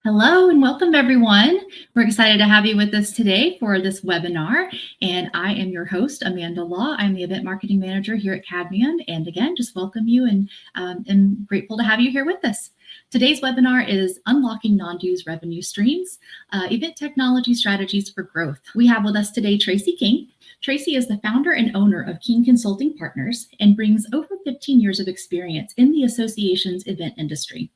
Hello and welcome everyone. We're excited to have you with us today for this webinar. And I am your host, Amanda Law. I'm the event marketing manager here at Cadmium. And again, just welcome you and am grateful to have you here with us. Today's webinar is Unlocking Non-Dues Revenue Streams, Event Technology Strategies for Growth. We have with us today Traci King. Traci is the founder and owner of King Consulting Partners and brings over 15 years of experience in the association's event industry.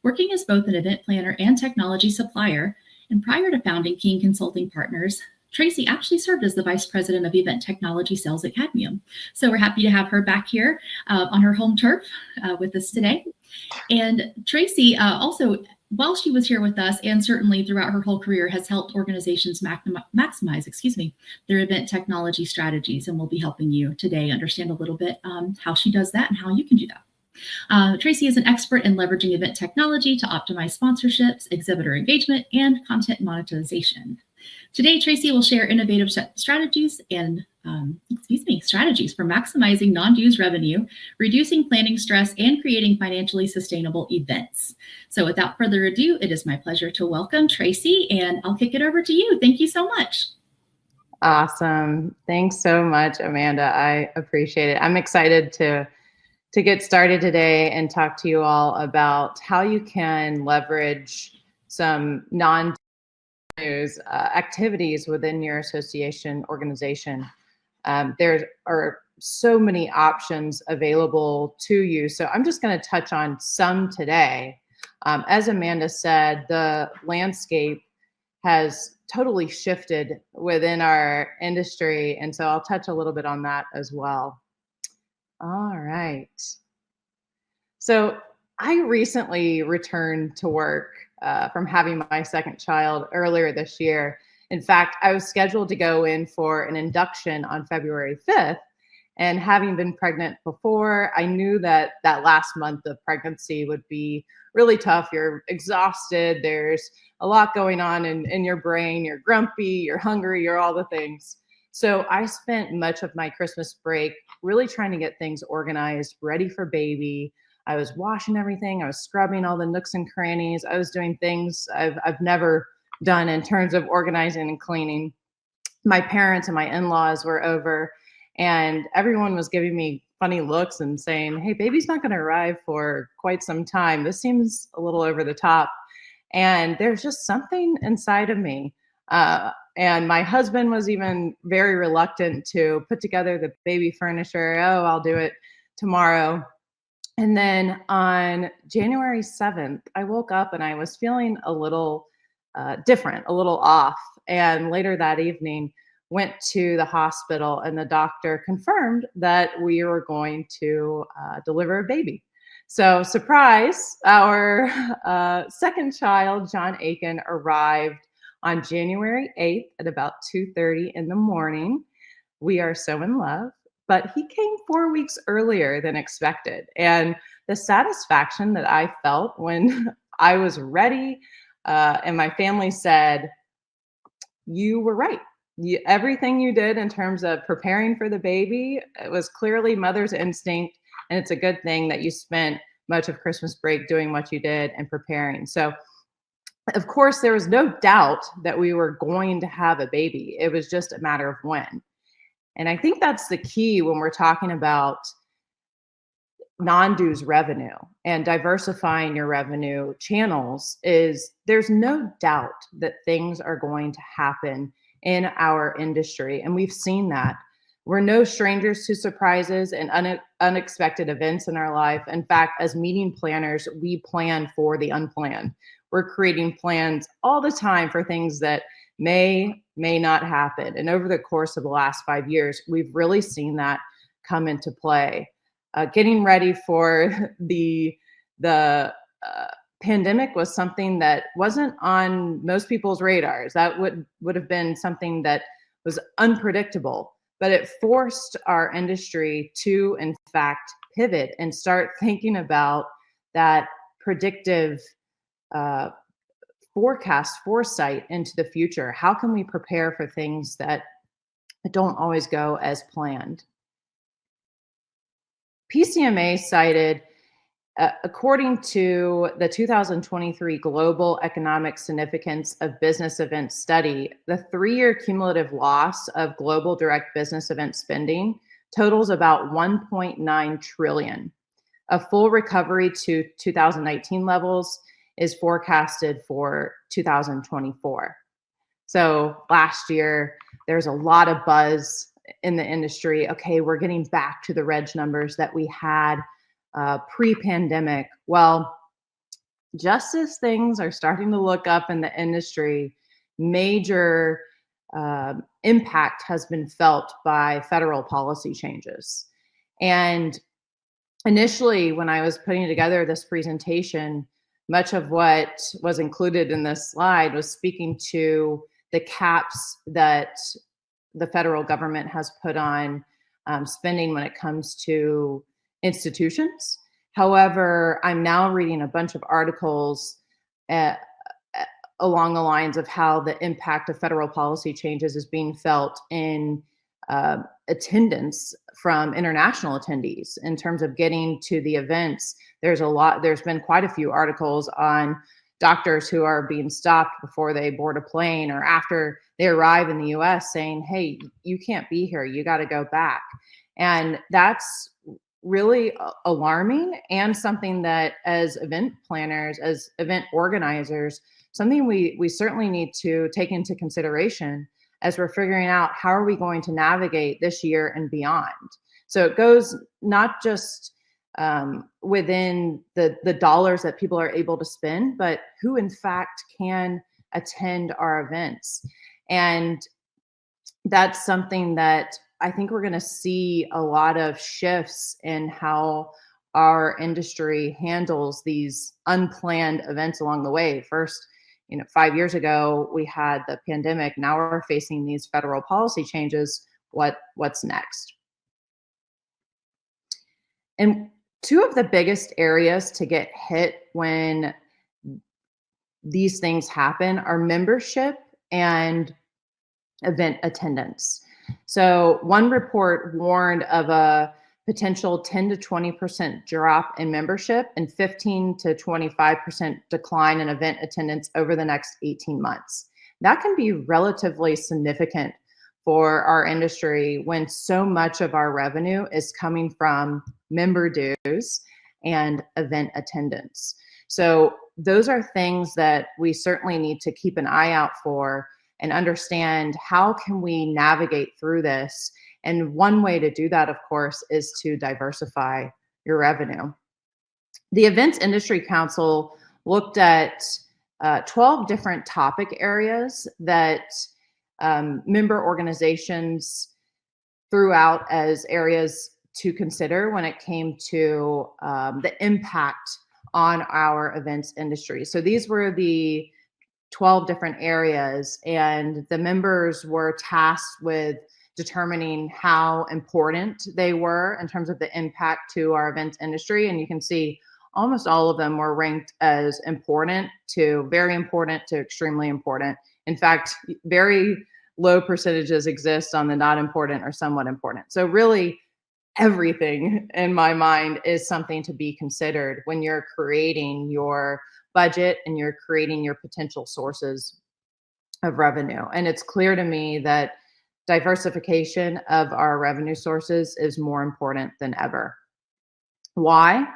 Working as both an event planner and technology supplier, and prior to founding King Consulting Partners, Traci actually served as the Vice President of Event Technology Sales at Cadmium. So we're happy to have her back here on her home turf with us today. And Traci also, while she was here with us, and certainly throughout her whole career, has helped organizations maximize their event technology strategies. And we'll be helping you today understand a little bit how she does that and how you can do that. Traci is an expert in leveraging event technology to optimize sponsorships, exhibitor engagement, and content monetization. Today, Traci will share innovative strategies and strategies for maximizing non-dues revenue, reducing planning stress, and creating financially sustainable events. So without further ado, it is my pleasure to welcome Traci, and I'll kick it over to you. Thank you so much. Awesome. Thanks so much, Amanda. I appreciate it. I'm excited to get started today and talk to you all about how you can leverage some non-dues activities within your association organization. There are so many options available to you. So I'm just going to touch on some today. As Amanda said, the landscape has totally shifted within our industry. And so I'll touch a little bit on that as well. All right. So I recently returned to work from having my second child earlier this year. In fact, I was scheduled to go in for an induction on February 5th. And having been pregnant before, I knew that that last month of pregnancy would be really tough. You're exhausted. There's a lot going on in your brain. You're grumpy, you're hungry, you're all the things. So I spent much of my Christmas break really trying to get things organized, ready for baby. I was washing everything. I was scrubbing all the nooks and crannies. I was doing things I've never done in terms of organizing and cleaning. My parents and my in-laws were over, and everyone was giving me funny looks and saying, hey, baby's not going to arrive for quite some time. This seems a little over the top. And there's just something inside of me. And my husband was even very reluctant to put together the baby furniture. Oh, I'll do it tomorrow. And then on January 7th, I woke up and I was feeling a little different, a little off. And later that evening, went to the hospital, and the doctor confirmed that we were going to deliver a baby. So surprise, our second child, John Aiken, arrived on January 8th at about 2:30 in the morning. We are so in love, but he came 4 weeks earlier than expected. And the satisfaction that I felt when I was ready and my family said, you were right. Everything you did in terms of preparing for the baby, it was clearly mother's instinct. And it's a good thing that you spent much of Christmas break doing what you did and preparing. So of course, there was no doubt that we were going to have a baby. It was just a matter of when. And I think that's the key when we're talking about non-dues revenue and diversifying your revenue channels is there's no doubt that things are going to happen in our industry. And we've seen that. We're no strangers to surprises and unexpected events in our life. In fact, as meeting planners, we plan for the unplanned. We're creating plans all the time for things that may not happen. And over the course of the last 5 years, we've really seen that come into play. Getting ready for the pandemic was something that wasn't on most people's radars. That would have been something that was unpredictable, but it forced our industry to, in fact, pivot and start thinking about that predictive foresight into the future. How can we prepare for things that don't always go as planned? PCMA cited According to the 2023 Global Economic Significance of Business Events study, the 3-year cumulative loss of global direct business event spending totals about 1.9 trillion. A full recovery to 2019 levels is forecasted for 2024. So last year, there's a lot of buzz in the industry. Okay, we're getting back to the reg numbers that we had pre-pandemic. Well, just as things are starting to look up in the industry, major impact has been felt by federal policy changes. And initially, when I was putting together this presentation, much of what was included in this slide was speaking to the caps that the federal government has put on spending when it comes to institutions. However, I'm now reading a bunch of articles along the lines of how the impact of federal policy changes is being felt in attendance from international attendees in terms of getting to the events. There's been quite a few articles on doctors who are being stopped before they board a plane or after they arrive in the US saying, hey, you can't be here, you got to go back. And that's really alarming, and something that as event planners, as event organizers, something we certainly need to take into consideration as we're figuring out how are we going to navigate this year and beyond. So it goes not just within the dollars that people are able to spend, but who in fact can attend our events. And that's something that I think we're going to see a lot of shifts in how our industry handles these unplanned events along the way. First, 5 years ago, we had the pandemic. Now we're facing these federal policy changes. What's next? And two of the biggest areas to get hit when these things happen are membership and event attendance. So one report warned of a potential 10 to 20% drop in membership and 15 to 25% decline in event attendance over the next 18 months. That can be relatively significant for our industry when so much of our revenue is coming from member dues and event attendance. So those are things that we certainly need to keep an eye out for and understand how can we navigate through this. And one way to do that, of course, is to diversify your revenue. The Events Industry Council looked at 12 different topic areas that member organizations threw out as areas to consider when it came to the impact on our events industry. So these were the 12 different areas, and the members were tasked with determining how important they were in terms of the impact to our events industry. And you can see almost all of them were ranked as important to very important to extremely important. In fact, very low percentages exist on the not important or somewhat important. So really, everything in my mind is something to be considered when you're creating your budget and you're creating your potential sources of revenue. And it's clear to me that diversification of our revenue sources is more important than ever. Why?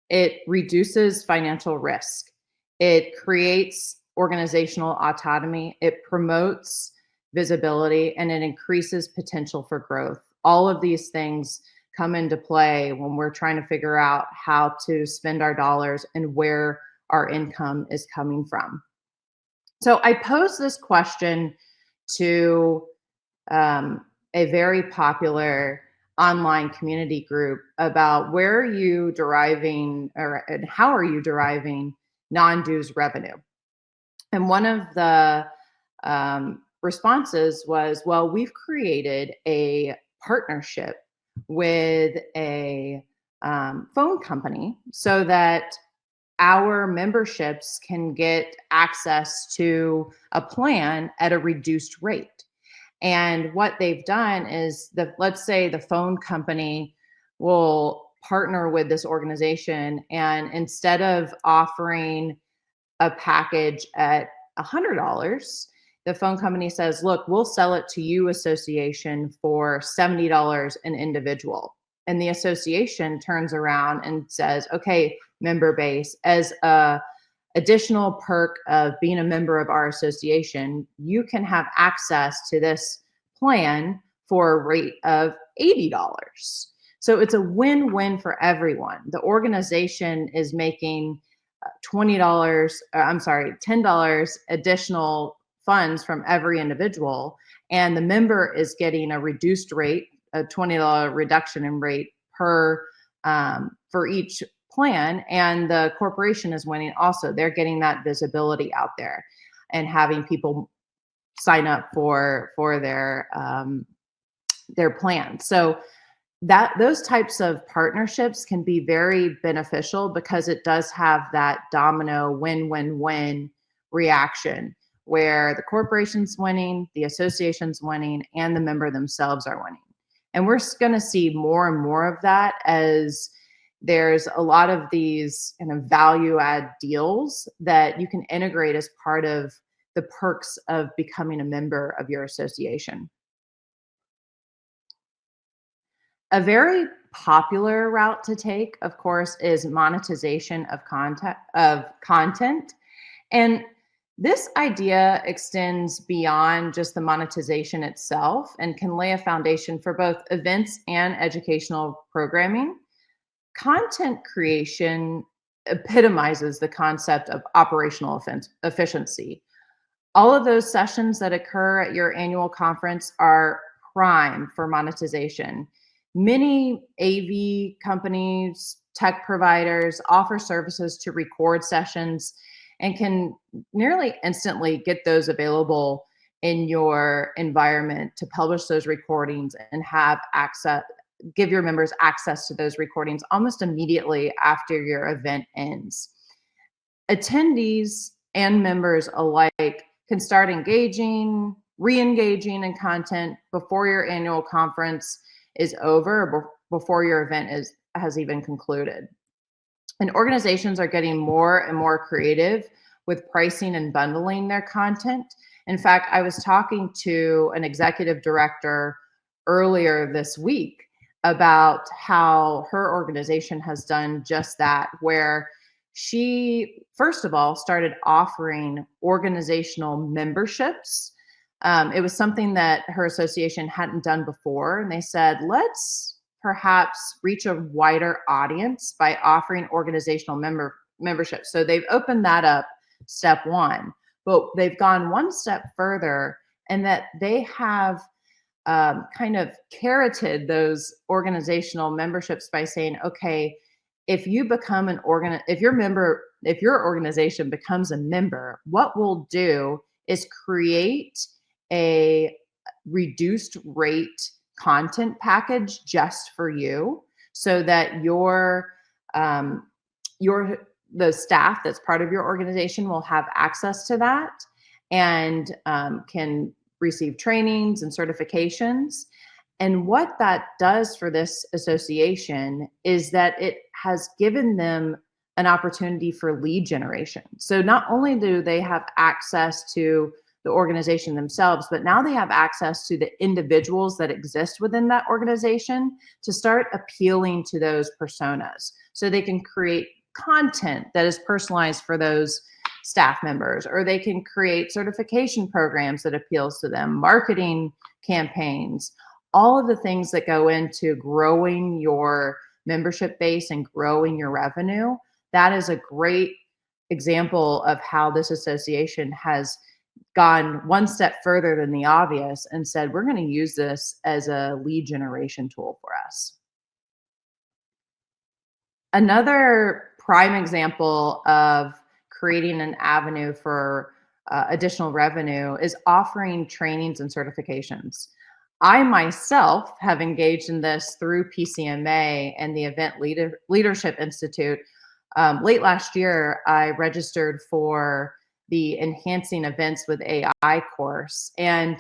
It reduces financial risk. It creates organizational autonomy. It promotes visibility, and it increases potential for growth. All of these things come into play when we're trying to figure out how to spend our dollars and where our income is coming from. So I posed this question to a very popular online community group about where are you deriving and how are you deriving non-dues revenue? And one of the responses was, well, we've created a partnership with a phone company so that our memberships can get access to a plan at a reduced rate. And what they've done is let's say the phone company will partner with this organization, and instead of offering a package at $100, the phone company says, look, we'll sell it to you, association, for $70 an individual. And the association turns around and says, okay, member base, as a additional perk of being a member of our association, you can have access to this plan for a rate of $80. So it's a win-win for everyone. The organization is making $10 additional funds from every individual, and the member is getting a reduced rate, a $20 reduction in rate per for each plan, and the corporation is winning also. They're getting that visibility out there and having people sign up for their plan. So that those types of partnerships can be very beneficial because it does have that domino win-win-win reaction where the corporation's winning, the association's winning, and the member themselves are winning. And we're going to see more and more of that as there's a lot of these kind of value add deals that you can integrate as part of the perks of becoming a member of your association. A very popular route to take, of course, is monetization of content. And this idea extends beyond just the monetization itself and can lay a foundation for both events and educational programming. Content creation epitomizes the concept of operational efficiency. All of those sessions that occur at your annual conference are prime for monetization. Many AV companies, tech providers offer services to record sessions and can nearly instantly get those available in your environment to publish those recordings and have access, give your members access to those recordings almost immediately after your event ends. Attendees and members alike can start engaging, re-engaging in content before your annual conference is over, or before your event has even concluded. And organizations are getting more and more creative with pricing and bundling their content. In fact, I was talking to an executive director earlier this week about how her organization has done just that, where she, first of all, started offering organizational memberships. It was something that her association hadn't done before. And they said, let's perhaps reach a wider audience by offering organizational memberships. So they've opened that up, step one, but they've gone one step further, and that they have kind of carroted those organizational memberships by saying, okay, if you become if your organization becomes a member, what we'll do is create a reduced rate content package just for you, so that the staff that's part of your organization will have access to that and can receive trainings and certifications. And what that does for this association is that it has given them an opportunity for lead generation. So not only do they have access to the organization themselves, but now they have access to the individuals that exist within that organization to start appealing to those personas. So they can create content that is personalized for those staff members, or they can create certification programs that appeals to them, marketing campaigns, all of the things that go into growing your membership base and growing your revenue. That is a great example of how this association has gone one step further than the obvious and said, we're going to use this as a lead generation tool for us. Another prime example of creating an avenue for additional revenue is offering trainings and certifications. I myself have engaged in this through PCMA and the Event Leadership Institute. Late last year, I registered for the Enhancing Events with AI course, and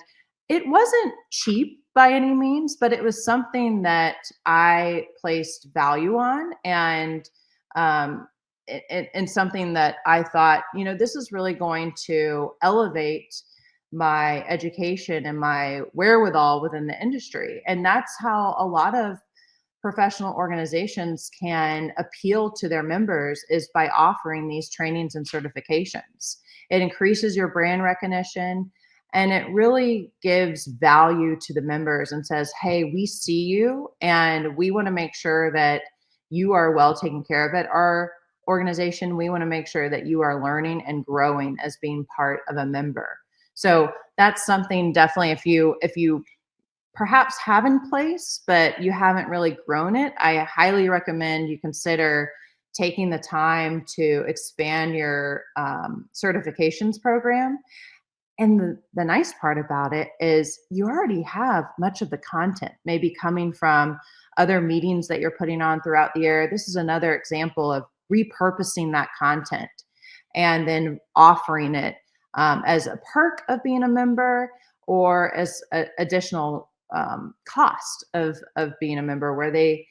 it wasn't cheap by any means, but it was something that I placed value on, and something that I thought, this is really going to elevate my education and my wherewithal within the industry. And that's how a lot of professional organizations can appeal to their members, is by offering these trainings and certifications. It increases your brand recognition, and it really gives value to the members and says, hey, we see you and we want to make sure that you are well taken care of at our organization. We want to make sure that you are learning and growing as being part of a member. So that's something definitely, if you perhaps have in place, but you haven't really grown it, I highly recommend you consider taking the time to expand your certifications program. And the nice part about it is you already have much of the content, maybe coming from other meetings that you're putting on throughout the year. This is another example of repurposing that content and then offering it as a perk of being a member, or as a additional cost of being a member, where they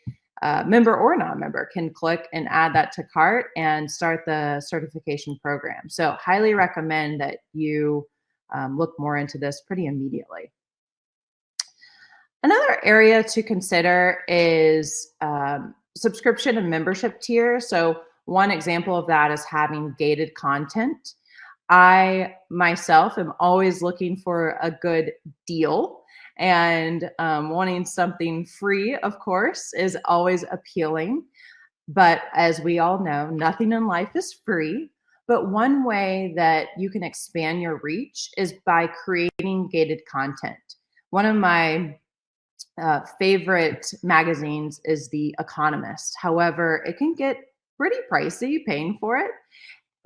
member or non-member can click and add that to cart and start the certification program. So highly recommend that you look more into this pretty immediately. Another area to consider is subscription and membership tiers. So one example of that is having gated content. I myself am always looking for a good deal, and wanting something free, of course, is always appealing. But as we all know, nothing in life is free. But one way that you can expand your reach is by creating gated content. One of my favorite magazines is The Economist. However, it can get pretty pricey paying for it.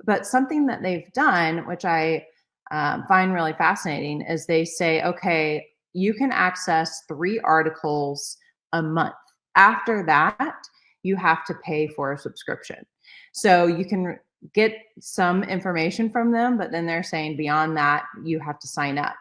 But something that they've done, which I find really fascinating, is they say, okay, you can access 3 articles a month. After that, you have to pay for a subscription. So you can get some information from them, but then they're saying beyond that, you have to sign up.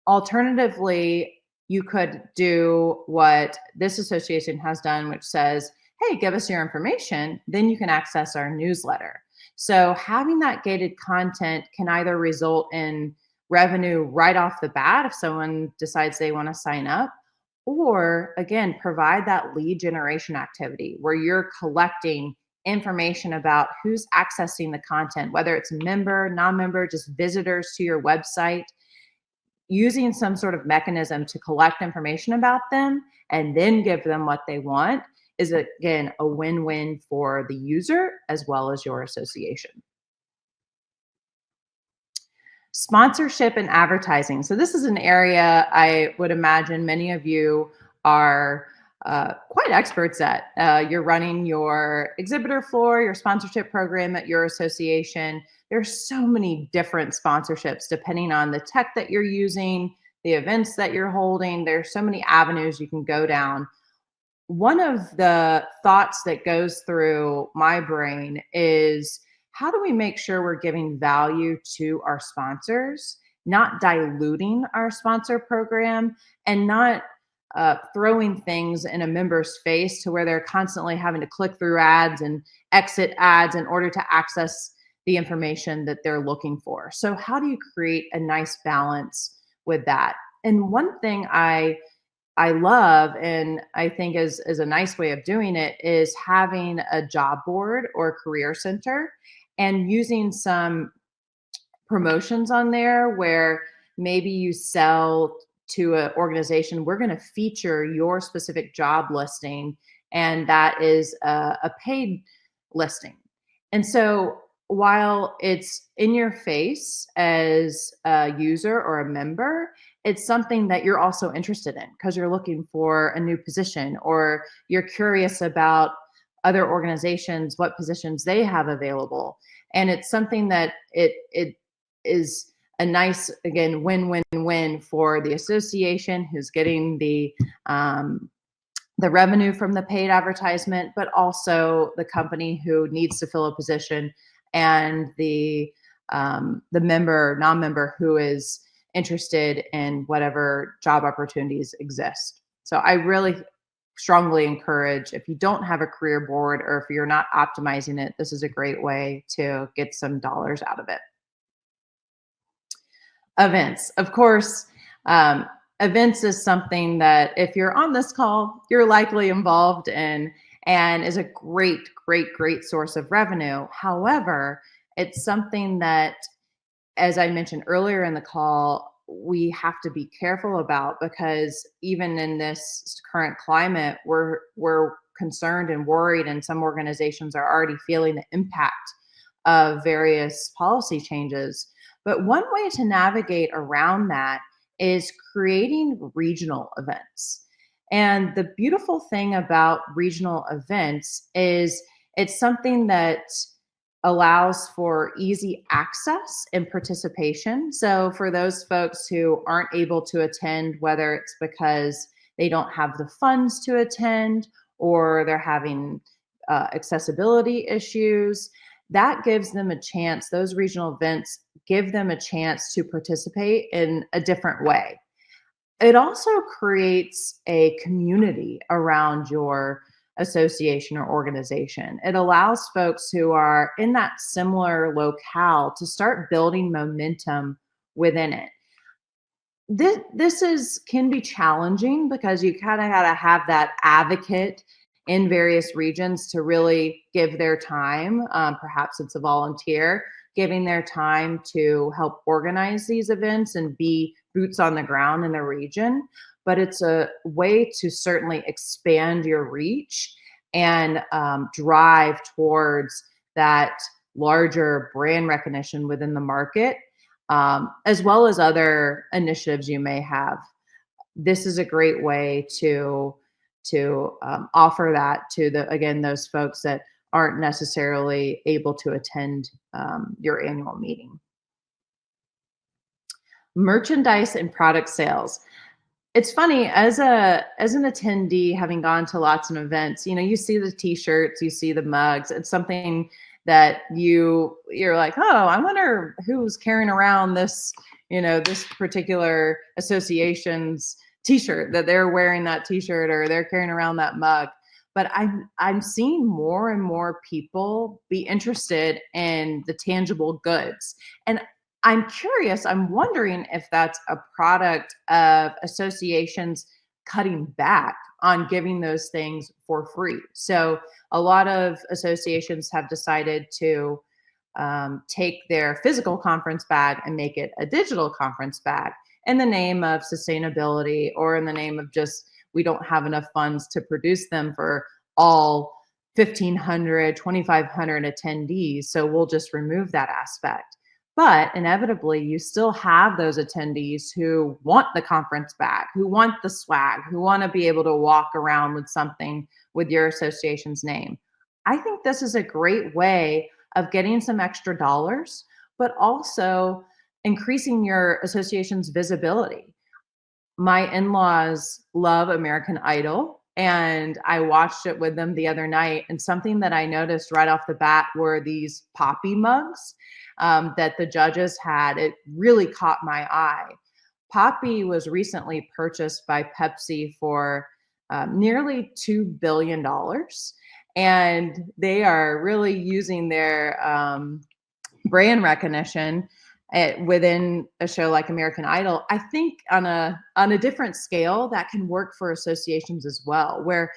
Alternatively, you could do what this association has done, which says, hey, give us your information, then you can access our newsletter. So having that gated content can either result in revenue right off the bat if someone decides they want to sign up, or again, provide that lead generation activity where you're collecting information about who's accessing the content, whether it's member, non-member, just visitors to your website, using some sort of mechanism to collect information about them and then give them what they want is, again, a win-win for the user as well as your association. Sponsorship and advertising. So this is an area I would imagine many of you are quite experts at. You're running your exhibitor floor, your sponsorship program at your association. There's so many different sponsorships depending on the tech that you're using, the events that you're holding. There's so many avenues you can go down. One of the thoughts that goes through my brain is, how do we make sure we're giving value to our sponsors, not diluting our sponsor program, and not throwing things in a member's face to where they're constantly having to click through ads and exit ads in order to access the information that they're looking for. So how do you create a nice balance with that? And one thing I love, and I think is a nice way of doing it, is having a job board or career center and using some promotions on there where maybe you sell to an organization, we're going to feature your specific job listing, and that is a paid listing. And so while it's in your face as a user or a member, it's something that you're also interested in because you're looking for a new position, or you're curious about other organizations, what positions they have available. And it's something that it is a nice, again, win-win-win for the association who's getting the revenue from the paid advertisement, but also the company who needs to fill a position, and the member, non-member who is interested in whatever job opportunities exist. So I really strongly encourage, if you don't have a career board or if you're not optimizing it, this is a great way to get some dollars out of it. Events. Of course, events is something that if you're on this call, you're likely involved in and is a great, great, great source of revenue. However, it's something that, as I mentioned earlier in the call, we have to be careful about, because even in this current climate, we're concerned and worried, and some organizations are already feeling the impact of various policy changes. But one way to navigate around that is creating regional events. And the beautiful thing about regional events is it's something that allows for easy access and participation. So for those folks who aren't able to attend, whether it's because they don't have the funds to attend or they're having accessibility issues, that gives them a chance. Those regional events give them a chance to participate in a different way. It also creates a community around your association or organization. It allows folks who are in that similar locale to start building momentum within it. This can be challenging because you kind of got to have that advocate in various regions to really give their time. Perhaps it's a volunteer giving their time to help organize these events and be boots on the ground in the region. But it's a way to certainly expand your reach and drive towards that larger brand recognition within the market, as well as other initiatives you may have. This is a great way to offer that to those folks that aren't necessarily able to attend your annual meeting. Merchandise and product sales. It's funny, as an attendee, having gone to lots of events, you see the t-shirts, you see the mugs. It's something that you're like, oh, I wonder who's carrying around this, this particular association's t-shirt, that they're wearing that t-shirt or they're carrying around that mug. But I'm seeing more and more people be interested in the tangible goods. And I'm curious, I'm wondering if that's a product of associations cutting back on giving those things for free. So a lot of associations have decided to take their physical conference bag and make it a digital conference bag in the name of sustainability, or in the name of just, we don't have enough funds to produce them for all 1,500, 2,500 attendees. So we'll just remove that aspect. But inevitably, you still have those attendees who want the conference bag, who want the swag, who want to be able to walk around with something with your association's name. I think this is a great way of getting some extra dollars, but also increasing your association's visibility. My in-laws love American Idol, and I watched it with them the other night. And something that I noticed right off the bat were these Poppy mugs that the judges had. It really caught my eye. Poppy was recently purchased by Pepsi for nearly $2 billion. And they are really using their brand recognition within a show like American Idol. I think on a different scale, that can work for associations as well, where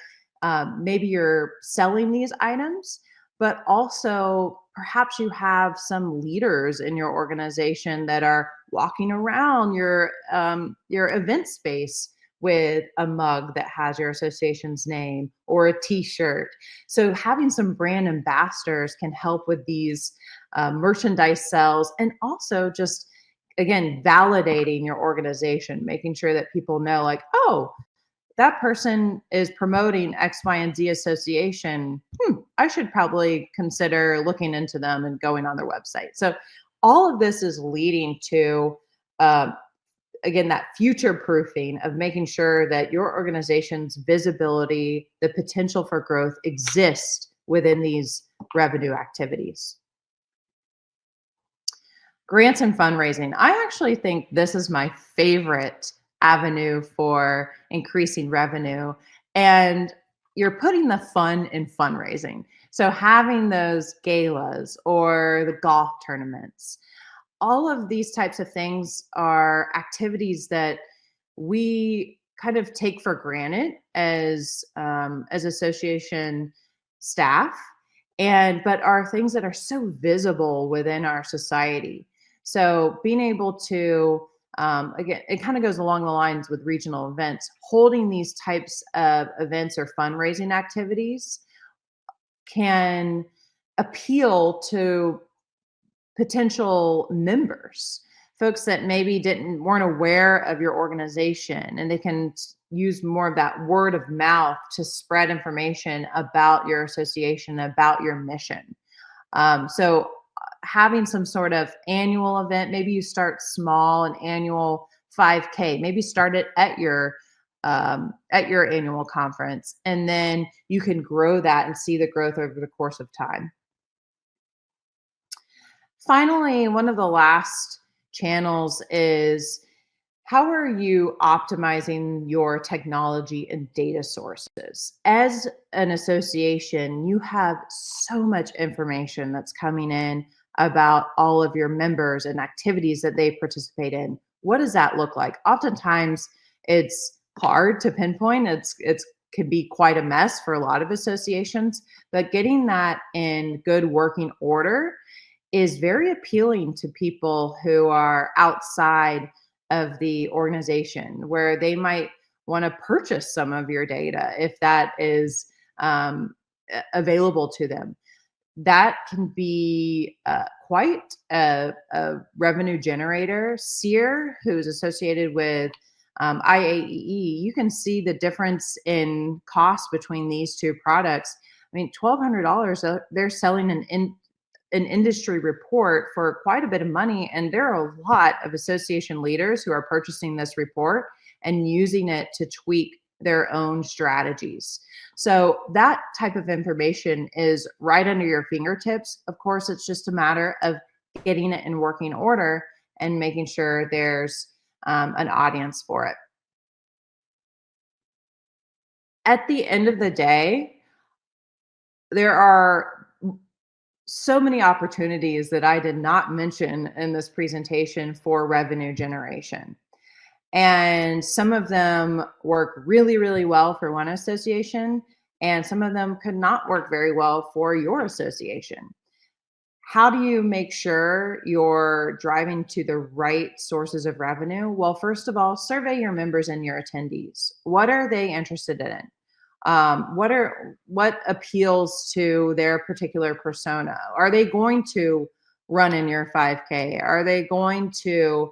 maybe you're selling these items, but also perhaps you have some leaders in your organization that are walking around your event space with a mug that has your association's name or a t-shirt. So having some brand ambassadors can help with these merchandise sales, and also just, again, validating your organization, making sure that people know, like, oh, that person is promoting X, Y, and Z association. I should probably consider looking into them and going on their website. So all of this is leading to, again, that future proofing of making sure that your organization's visibility, the potential for growth exists within these revenue activities. Grants and fundraising. I actually think this is my favorite avenue for increasing revenue. And you're putting the fun in fundraising. So having those galas or the golf tournaments, all of these types of things are activities that we kind of take for granted as association staff, and but are things that are so visible within our society. So being able to again, it kind of goes along the lines with regional events, holding these types of events or fundraising activities can appeal to potential members, folks that maybe weren't aware of your organization, and they can use more of that word of mouth to spread information about your association, about your mission. So having some sort of annual event, maybe you start small, an annual 5K, maybe start it at your annual conference, and then you can grow that and see the growth over the course of time. Finally, one of the last channels is, how are you optimizing your technology and data sources? As an association, you have so much information that's coming in about all of your members and activities that they participate in. What does that look like? Oftentimes, it's hard to pinpoint. It's can be quite a mess for a lot of associations, but getting that in good working order is very appealing to people who are outside of the organization, where they might want to purchase some of your data if that is available to them. That can be quite a revenue generator. Sear, who's associated with IAEE, you can see the difference in cost between these two products. I mean, $1,200, they're selling an industry report for quite a bit of money. And there are a lot of association leaders who are purchasing this report and using it to tweak their own strategies. So that type of information is right under your fingertips. Of course, it's just a matter of getting it in working order and making sure there's an audience for it. At the end of the day, there are so many opportunities that I did not mention in this presentation for revenue generation. And some of them work really, really well for one association, and some of them could not work very well for your association. How do you make sure you're driving to the right sources of revenue? Well, first of all, survey your members and your attendees. What are they interested in? What appeals to their particular persona? Are they going to run in your 5K? Are they going to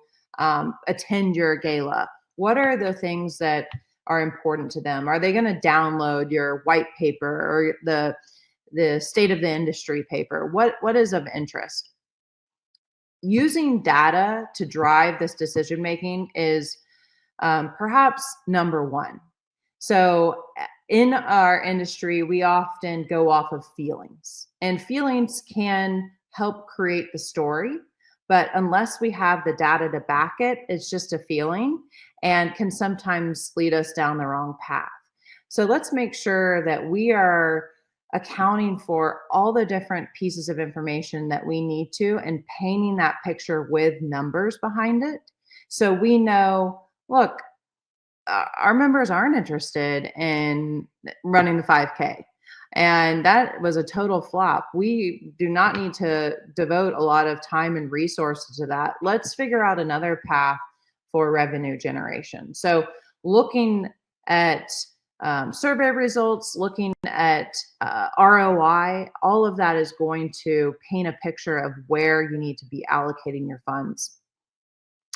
attend your gala? What are the things that are important to them? Are they going to download your white paper or the state of the industry paper? What is of interest? Using data to drive this decision making is perhaps number one. So in our industry, we often go off of feelings, and feelings can help create the story. But unless we have the data to back it, it's just a feeling and can sometimes lead us down the wrong path. So let's make sure that we are accounting for all the different pieces of information that we need to, and painting that picture with numbers behind it. So we know, look, our members aren't interested in running the 5K. And that was a total flop. We do not need to devote a lot of time and resources to that. Let's figure out another path for revenue generation. So looking at survey results, looking at ROI, all of that is going to paint a picture of where you need to be allocating your funds.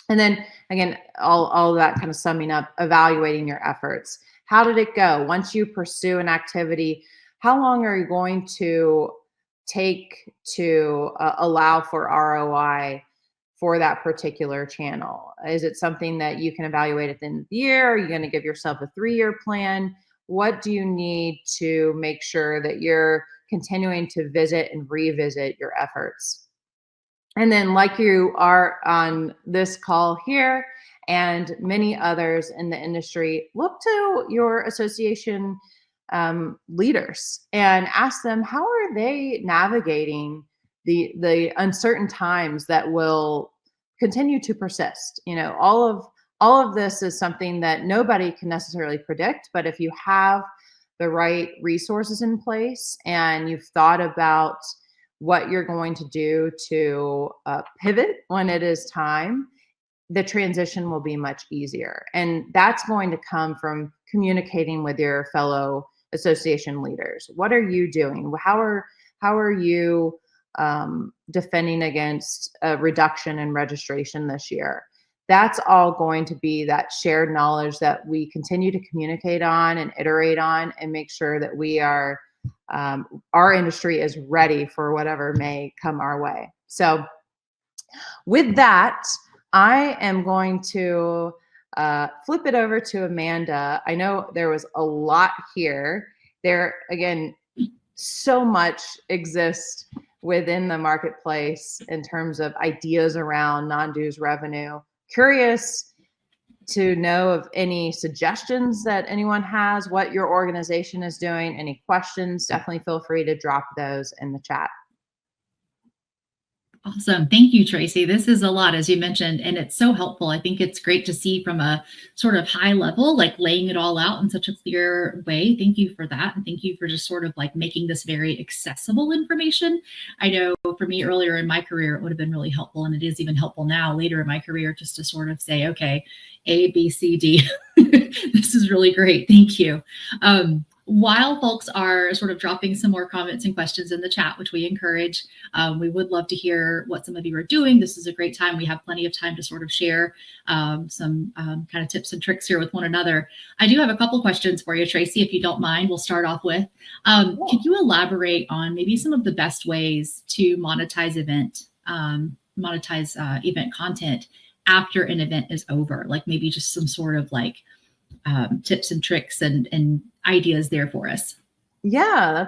And then again, all that kind of summing up, evaluating your efforts. How did it go? Once you pursue an activity, how long are you going to take to allow for ROI for that particular channel? Is it something that you can evaluate at the end of the year? Are you going to give yourself a 3-year plan? What do you need to make sure that you're continuing to visit and revisit your efforts? And then like you are on this call here and many others in the industry, look to your association leaders and ask them, how are they navigating the uncertain times that will continue to persist? You know, all of this is something that nobody can necessarily predict, but if you have the right resources in place and you've thought about what you're going to do to pivot when it is time, the transition will be much easier. And that's going to come from communicating with your fellow association leaders. What are you doing? How are you defending against a reduction in registration this year? That's all going to be that shared knowledge that we continue to communicate on and iterate on and make sure that we are our industry is ready for whatever may come our way. So with that, I am going to flip it over to Amanda. I know there was a lot here. There, again, so much exists within the marketplace in terms of ideas around non-dues revenue. Curious to know of any suggestions that anyone has, what your organization is doing, any questions, definitely feel free to drop those in the chat. Awesome. Thank you, Traci. This is a lot, as you mentioned, and it's so helpful. I think it's great to see from a sort of high level, like laying it all out in such a clear way. Thank you for that. And thank you for just sort of like making this very accessible information. I know for me earlier in my career, it would have been really helpful, and it is even helpful now later in my career, just to sort of say, okay, A, B, C, D. This is really great. Thank you. While folks are sort of dropping some more comments and questions in the chat, which we encourage, we would love to hear what some of you are doing. This is a great time. We have plenty of time to sort of share some kind of tips and tricks here with one another. I do have a couple questions for you, Traci, if you don't mind. We'll start off with, could you elaborate on maybe some of the best ways to monetize event content after an event is over? Like maybe just some sort of like tips and tricks and ideas there for us. Yeah,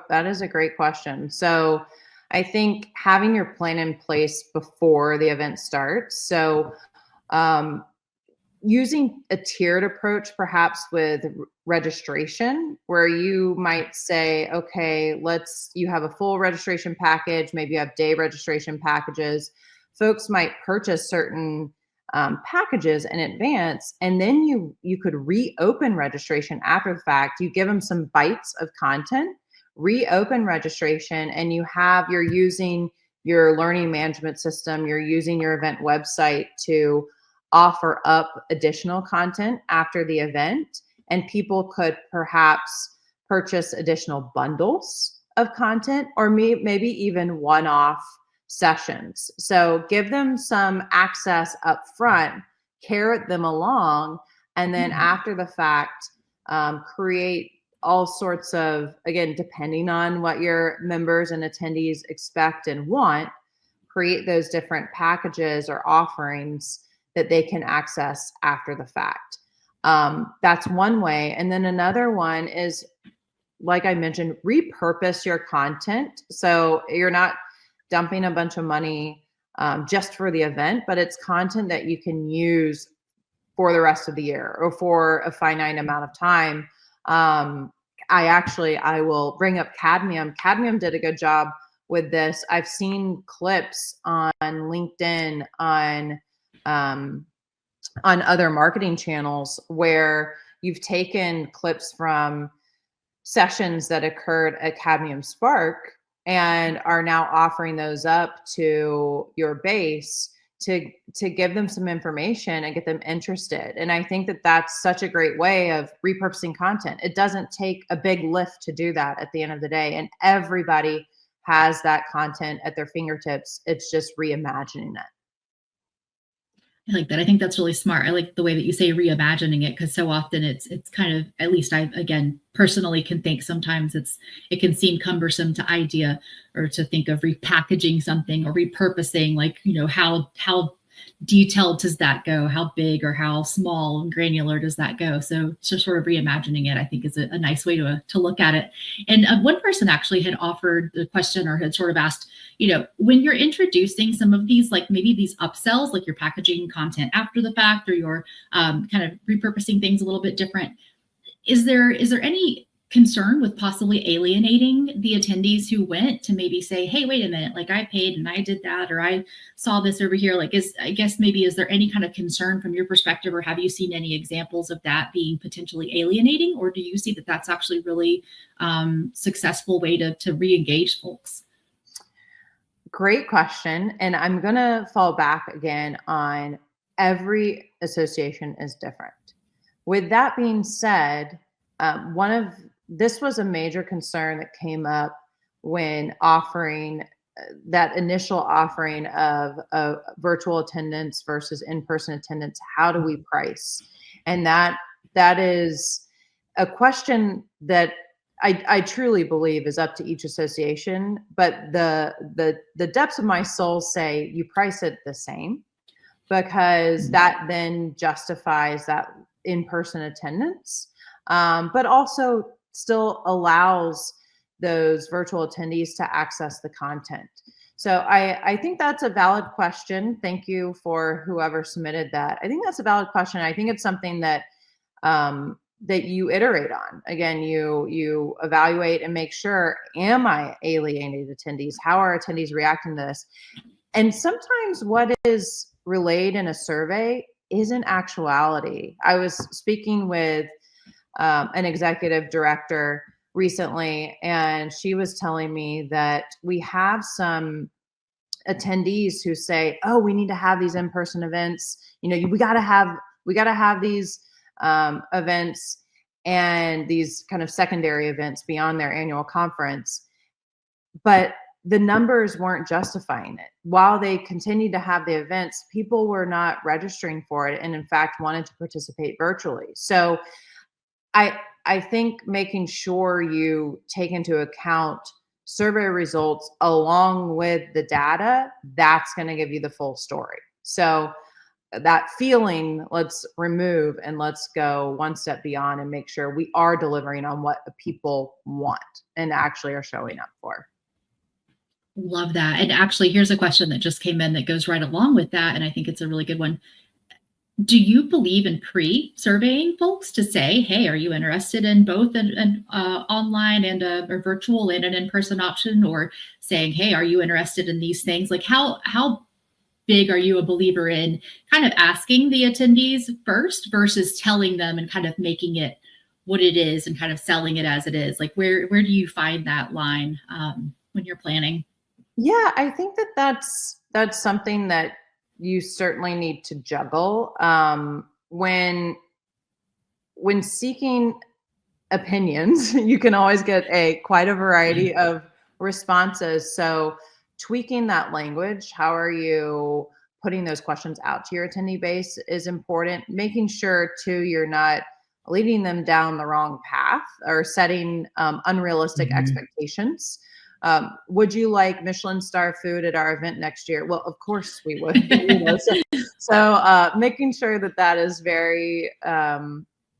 that is a great question. So I think having your plan in place before the event starts. So using a tiered approach, perhaps with registration, where you might say, okay, you have a full registration package, maybe you have day registration packages. Folks might purchase certain packages in advance, and then you could reopen registration after the fact. You give them some bites of content, reopen registration, and you're using your learning management system, you're using your event website to offer up additional content after the event, and people could perhaps purchase additional bundles of content, or maybe even one-off sessions. So give them some access up front, carrot them along, and then after the fact, create all sorts of, again, depending on what your members and attendees expect and want, create those different packages or offerings that they can access after the fact. That's one way. And then another one is, like I mentioned, repurpose your content. So you're not dumping a bunch of money just for the event, but it's content that you can use for the rest of the year or for a finite amount of time. I will bring up Cadmium. Cadmium did a good job with this. I've seen clips on LinkedIn, on other marketing channels, where you've taken clips from sessions that occurred at Cadmium Spark and are now offering those up to your base to give them some information and get them interested. And I think that that's such a great way of repurposing content. It doesn't take a big lift to do that at the end of the day, and everybody has that content at their fingertips. It's just reimagining it. I like that. I think that's really smart. I like the way that you say reimagining it, because so often it's kind of, at least I, again, personally can think sometimes it can seem cumbersome to idea or to think of repackaging something or repurposing, like, you know, how detailed does that go? How big or how small and granular does that go? So just sort of reimagining it, I think, is a nice way to look at it. And one person actually had offered the question, or had sort of asked, when you're introducing some of these, like maybe these upsells, like you're packaging content after the fact, or you're kind of repurposing things a little bit different, is there any concern with possibly alienating the attendees who went to maybe say, hey, wait a minute, like I paid and I did that, or I saw this over here? Like, is there any kind of concern from your perspective, or have you seen any examples of that being potentially alienating, or do you see that that's actually really successful way to re-engage folks? Great question. And I'm going to fall back again on every association is different. With that being said, this was a major concern that came up when offering that initial offering of virtual attendance versus in-person attendance. How do we price? And that is a question that I truly believe is up to each association, but the depths of my soul say you price it the same, because that then justifies that in-person attendance, but also still allows those virtual attendees to access the content. So I think that's a valid question. Thank you for whoever submitted that. I think that's a valid question. I think it's something that that you iterate on. Again, you evaluate and make sure, am I alienating attendees? How are attendees reacting to this? And sometimes what is relayed in a survey isn't actuality. I was speaking with an executive director recently, and she was telling me that we have some attendees who say, oh, we need to have these in-person events. We got to have these events and these kind of secondary events beyond their annual conference. But the numbers weren't justifying it. While they continued to have the events, people were not registering for it, and in fact wanted to participate virtually. So I think making sure you take into account survey results along with the data, that's going to give you the full story. So that feeling, let's remove and let's go one step beyond and make sure we are delivering on what the people want and actually are showing up for. Love that. And actually, here's a question that just came in that goes right along with that, and I think it's a really good one. Do you believe in pre-surveying folks to say, hey, are you interested in both an online and a virtual and an in-person option, or saying, hey, are you interested in these things? Like how big are you a believer in kind of asking the attendees first versus telling them and kind of making it what it is and kind of selling it as it is? Like where do you find that line when you're planning? Yeah, I think that's something that you certainly need to juggle. When seeking opinions, you can always get quite a variety of responses. So tweaking that language, how are you putting those questions out to your attendee base, is important. Making sure too, you're not leading them down the wrong path or setting unrealistic expectations. Would you like Michelin star food at our event next year? Well, of course we would. So making sure that is very,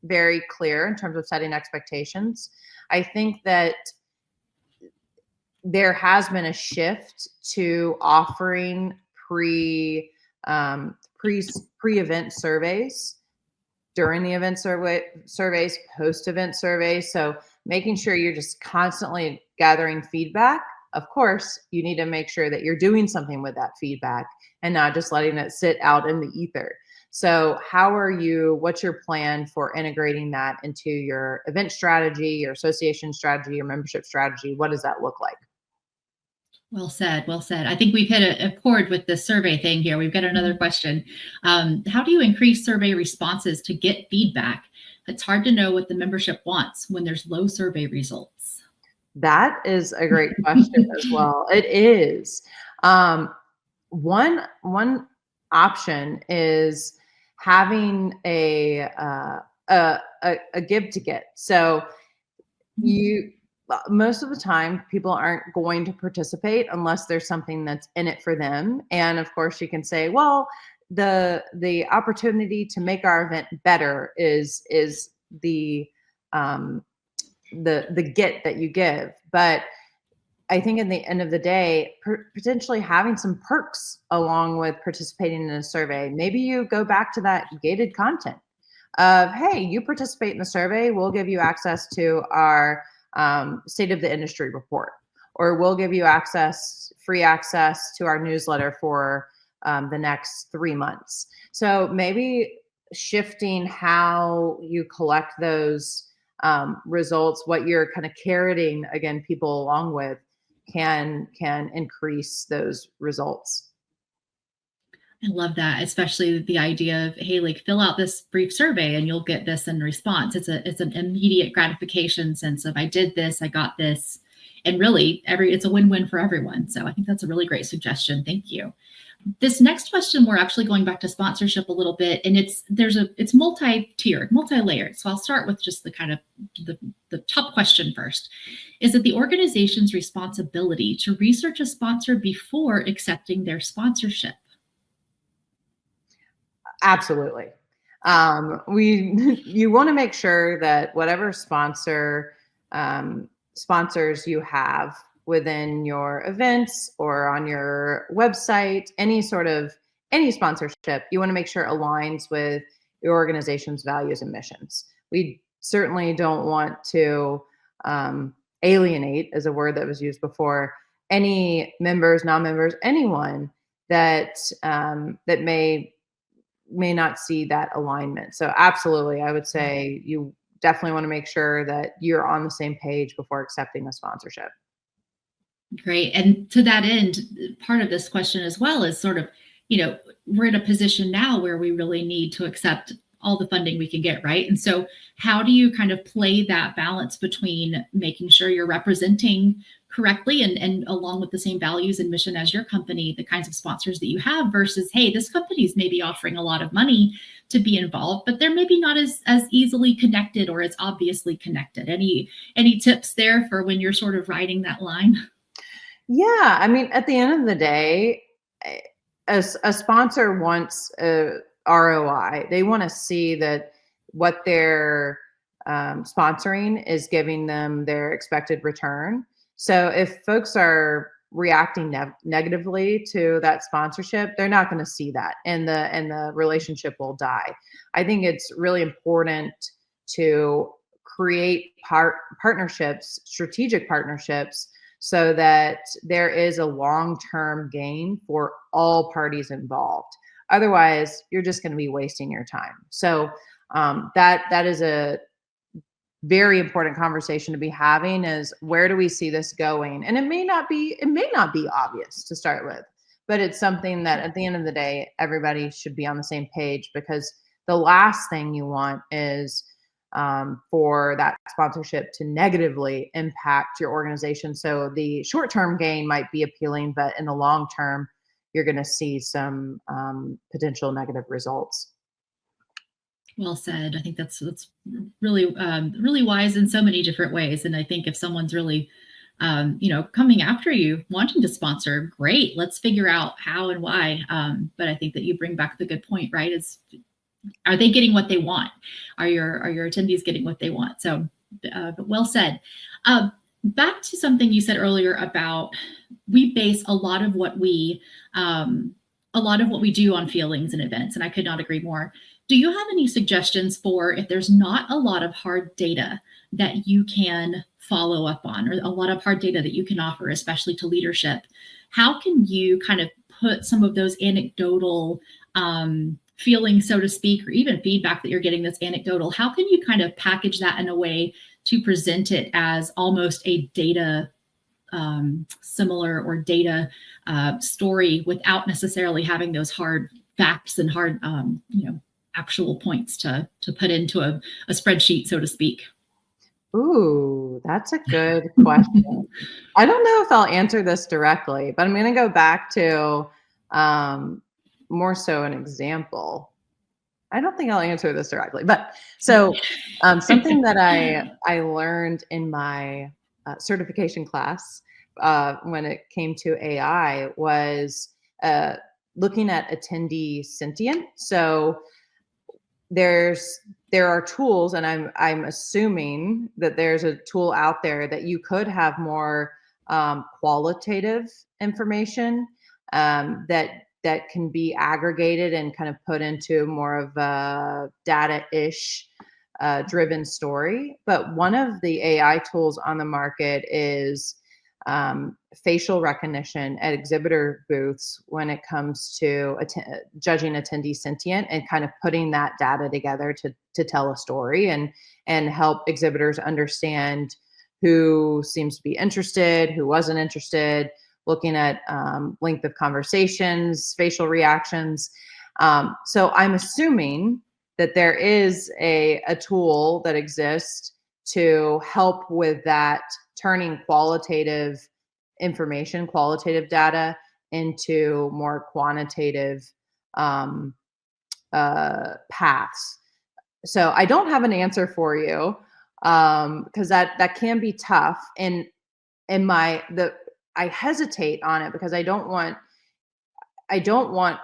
very clear in terms of setting expectations. I think that there has been a shift to offering pre-event surveys, during the event surveys, post-event surveys. So making sure you're just constantly gathering feedback. Of course, you need to make sure that you're doing something with that feedback and not just letting it sit out in the ether. So what's your plan for integrating that into your event strategy, your association strategy, your membership strategy? What does that look like? Well said. Well said. I think we've hit a chord with the survey thing here. We've got another question. How do you increase survey responses to get feedback? It's hard to know what the membership wants when there's low survey results. That is a great question as well. It is. One option is having a give to get. So most of the time, people aren't going to participate unless there's something that's in it for them. And of course, you can say, well, the opportunity to make our event better is the get that you give. But I think in the end of the day, potentially having some perks along with participating in a survey. Maybe you go back to that gated content of, hey, you participate in the survey, we'll give you access to our state of the industry report, or we'll give you free access to our newsletter for the next 3 months. So maybe shifting how you collect those results, what you're kind of carroting again people along with, can increase those results. I love that, especially the idea of, hey, like fill out this brief survey and you'll get this in response. It's an immediate gratification sense of I did this, I got this, and really it's a win-win for everyone. So I think that's a really great suggestion. Thank you. This next question, we're actually going back to sponsorship a little bit, and it's multi-tiered, multi-layered. So I'll start with just the kind of the top question first. Is it the organization's responsibility to research a sponsor before accepting their sponsorship? Absolutely. You want to make sure that whatever sponsors you have within your events or on your website, any sponsorship, you want to make sure aligns with your organization's values and missions. We certainly don't want to alienate, as a word that was used before, any members, non-members, anyone that may not see that alignment. So absolutely, I would say you definitely want to make sure that you're on the same page before accepting a sponsorship. Great. And to that end, part of this question as well is sort of, we're in a position now where we really need to accept all the funding we can get, right? And so how do you kind of play that balance between making sure you're representing correctly and along with the same values and mission as your company, the kinds of sponsors that you have, versus, hey, this company's maybe offering a lot of money to be involved, but they're maybe not as easily connected or as obviously connected. Any tips there for when you're sort of riding that line? Yeah, I mean, at the end of the day, a sponsor wants a ROI. They want to see that what they're sponsoring is giving them their expected return. So if folks are reacting negatively to that sponsorship, they're not going to see that, and the relationship will die. I think it's really important to create partnerships, strategic partnerships, so that there is a long-term gain for all parties involved. Otherwise, you're just going to be wasting your time. So that is a very important conversation to be having, is where do we see this going? And it may not be obvious to start with, but it's something that at the end of the day, everybody should be on the same page, because the last thing you want is for that sponsorship to negatively impact your organization. So the short-term gain might be appealing, but in the long term, you're going to see some potential negative results. Well said. I think that's really really wise in so many different ways. And I think if someone's really coming after you, wanting to sponsor, great. Let's figure out how and why. But I think that you bring back the good point, right? Are they getting what they want? Are your attendees getting what they want? So well said. Back to something you said earlier about, we base a lot of what we do on feelings and events, and I could not agree more. Do you have any suggestions for if there's not a lot of hard data that you can follow up on, or a lot of hard data that you can offer, especially to leadership? How can you kind of put some of those anecdotal feelings, so to speak, or even feedback that you're getting that's anecdotal, how can you kind of package that in a way to present it as almost a data similar or data story, without necessarily having those hard facts and hard actual points to put into a spreadsheet, so to speak? Ooh, that's a good question. I don't know if I'll answer this directly, but I'm going to go back to more so an example. I don't think I'll answer this directly, but so something that I learned in my certification class when it came to AI was looking at attendee sentient. So there are tools, and I'm assuming that there's a tool out there that you could have more qualitative information that can be aggregated and kind of put into more of a data-ish driven story. But one of the AI tools on the market is facial recognition at exhibitor booths when it comes to judging attendee sentient and kind of putting that data together to tell a story and help exhibitors understand who seems to be interested, who wasn't interested, looking at length of conversations, facial reactions. So I'm assuming that there is a tool that exists to help with that, turning qualitative information, qualitative data into more quantitative paths. So I don't have an answer for you because that can be tough. And I hesitate on it because I don't want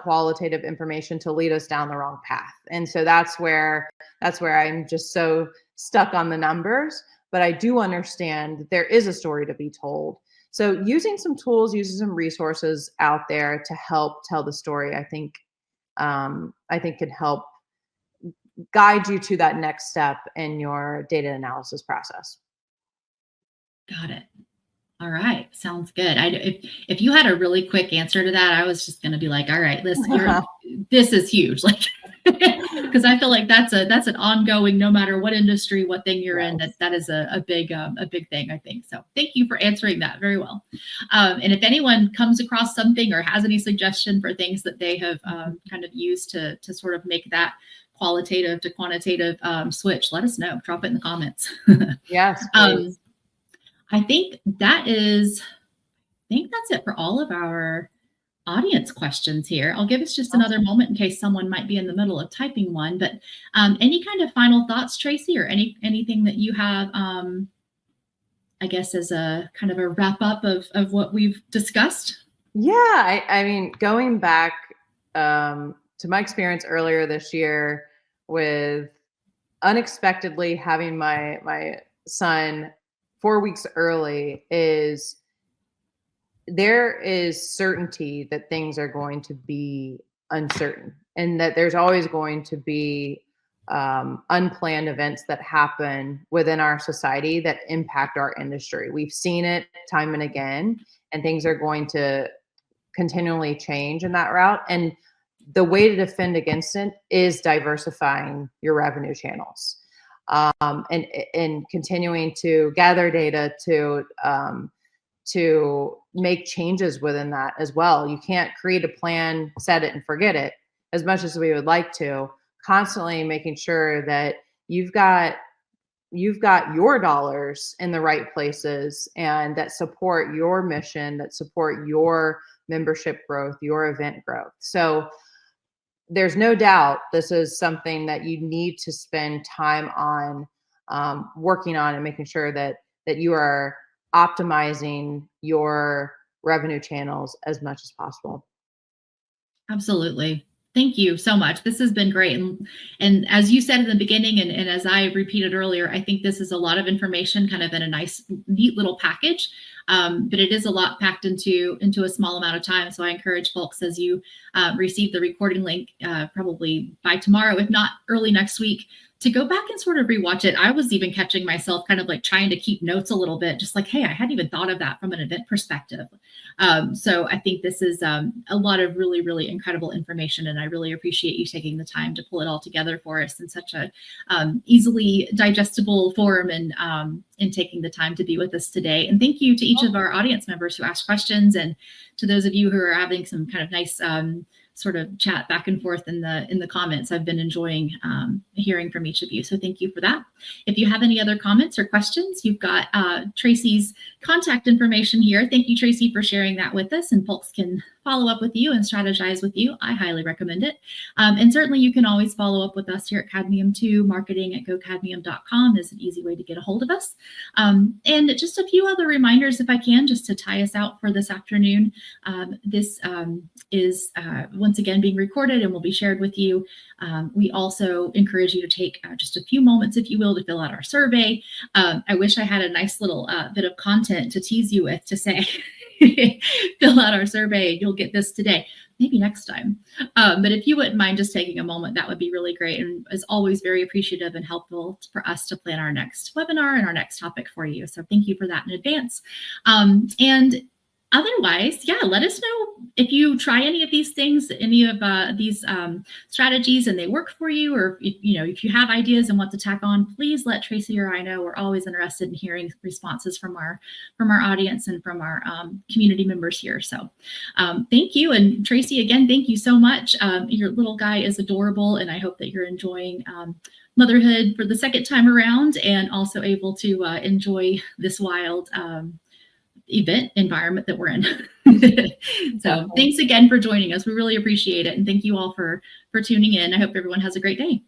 qualitative information to lead us down the wrong path. And so that's where I'm just so stuck on the numbers, but I do understand that there is a story to be told. So using some tools, using some resources out there to help tell the story, I think could help guide you to that next step in your data analysis process. Got it. All right. Sounds good. If you had a really quick answer to that, I was just going to be like, all right, this is huge. Like, because I feel like that's an ongoing, no matter what industry, what thing you're in, that is a big thing, I think. So thank you for answering that very well. And if anyone comes across something or has any suggestion for things that they have kind of used to sort of make that qualitative to quantitative switch, let us know. Drop it in the comments. Yes. I think that's it for all of our audience questions here. I'll give us just another moment in case someone might be in the middle of typing one, but any kind of final thoughts, Traci, or anything that you have, I guess, as a kind of a wrap up of what we've discussed? Yeah, I mean, going back to my experience earlier this year with unexpectedly having my son 4 weeks early, there is certainty that things are going to be uncertain and that there's always going to be unplanned events that happen within our society that impact our industry. We've seen it time and again, and things are going to continually change in that route. And the way to defend against it is diversifying your revenue channels. And continuing to gather data to make changes within that as well. You can't create a plan, set it and forget it, as much as we would like to. Constantly making sure that you've got your dollars in the right places and that support your mission, that support your membership growth, your event growth. So there's no doubt this is something that you need to spend time on, working on, and making sure that you are optimizing your revenue channels as much as possible. Absolutely. Thank you so much. This has been great. And as you said in the beginning, and as I repeated earlier, I think this is a lot of information kind of in a nice, neat little package. But it is a lot packed into a small amount of time. So I encourage folks, as you receive the recording link, probably by tomorrow, if not early next week, to go back and sort of rewatch it. I was even catching myself kind of like trying to keep notes a little bit, just like, hey, I hadn't even thought of that from an event perspective. So I think this is a lot of really, really incredible information. And I really appreciate you taking the time to pull it all together for us in such a easily digestible form, and taking the time to be with us today. And thank you to each of our audience members who asked questions, and to those of you who are having some kind of nice sort of chat back and forth in the comments. I've been enjoying hearing from each of you. So thank you for that. If you have any other comments or questions, you've got Traci's contact information here. Thank you, Traci, for sharing that with us. And folks can follow up with you and strategize with you, I highly recommend it. And certainly you can always follow up with us here at Cadmium too. Marketing@gocadmium.com is an easy way to get a hold of us. And just a few other reminders, if I can, just to tie us out for this afternoon. This is once again being recorded and will be shared with you. We also encourage you to take just a few moments, if you will, to fill out our survey. I wish I had a nice little bit of content to tease you with to say, fill out our survey, you'll get this today. Maybe next time. But if you wouldn't mind just taking a moment, that would be really great. And as always, very appreciative and helpful for us to plan our next webinar and our next topic for you. So thank you for that in advance. And otherwise, yeah, let us know if you try any of these things, any of these strategies, and they work for you, or if you have ideas and want to tack on, please let Traci or I know. We're always interested in hearing responses from our audience and from our community members here. So thank you. And Traci, again, thank you so much. Your little guy is adorable, and I hope that you're enjoying motherhood for the second time around, and also able to enjoy this wild event environment that we're in. So thanks again for joining us. We really appreciate it. And thank you all for tuning in. I hope everyone has a great day.